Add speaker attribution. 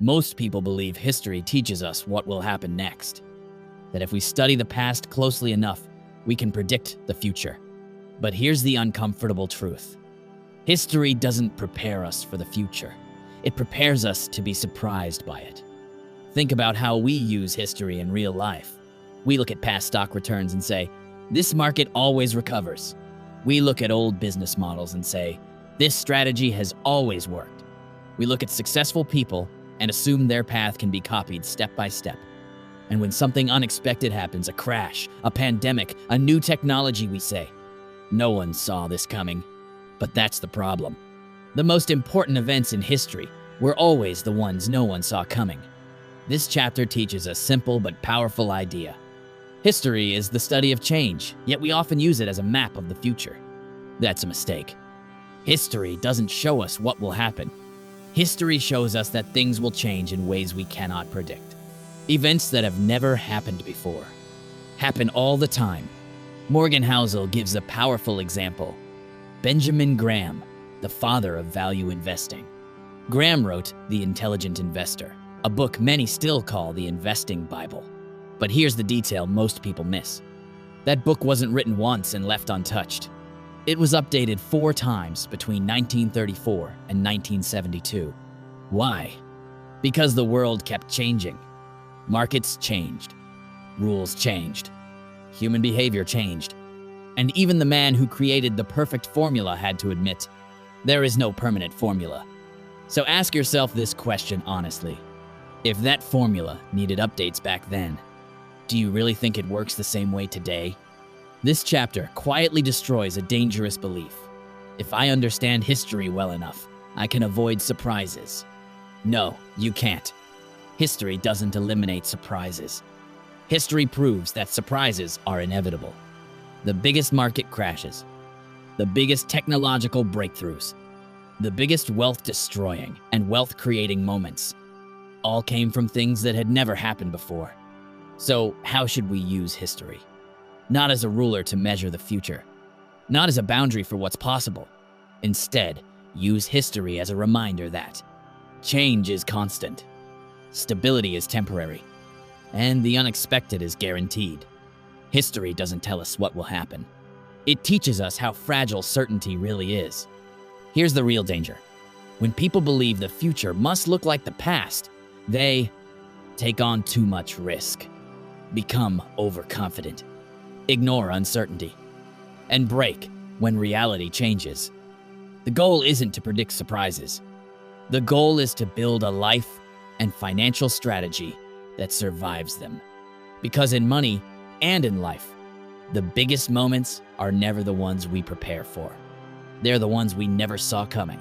Speaker 1: Most people believe history teaches us what will happen next. That if we study the past closely enough, we can predict the future. But here's the uncomfortable truth. History doesn't prepare us for the future. It prepares us to be surprised by it. Think about how we use history in real life. We look at past stock returns and say, this market always recovers. We look at old business models and say, this strategy has always worked. We look at successful people and assume their path can be copied step by step. And when something unexpected happens, a crash, a pandemic, a new technology, we say, no one saw this coming. But that's the problem. The most important events in history were always the ones no one saw coming. This chapter teaches a simple but powerful idea. History is the study of change, yet we often use it as a map of the future. That's a mistake. History doesn't show us what will happen. History shows us that things will change in ways we cannot predict. Events that have never happened before happen all the time. Morgan Housel gives a powerful example. Benjamin Graham, the father of value investing. Graham wrote The Intelligent Investor, a book many still call the investing Bible. But here's the detail most people miss. That book wasn't written once and left untouched. It was updated 4 times between 1934 and 1972. Why? Because the world kept changing. Markets changed. Rules changed. Human behavior changed. And even the man who created the perfect formula had to admit, there is no permanent formula. So ask yourself this question honestly. If that formula needed updates back then, do you really think it works the same way today? This chapter quietly destroys a dangerous belief. If I understand history well enough, I can avoid surprises. No, you can't. History doesn't eliminate surprises. History proves that surprises are inevitable. The biggest market crashes, the biggest technological breakthroughs, the biggest wealth-destroying and wealth-creating moments all came from things that had never happened before. So how should we use history? Not as a ruler to measure the future, not as a boundary for what's possible. Instead, use history as a reminder that change is constant, stability is temporary, and the unexpected is guaranteed. History doesn't tell us what will happen. It teaches us how fragile certainty really is. Here's the real danger. When people believe the future must look like the past, they take on too much risk, become overconfident, ignore uncertainty, and break when reality changes. The goal isn't to predict surprises. The goal is to build a life and financial strategy that survives them. Because in money and in life, the biggest moments are never the ones we prepare for. They're the ones we never saw coming.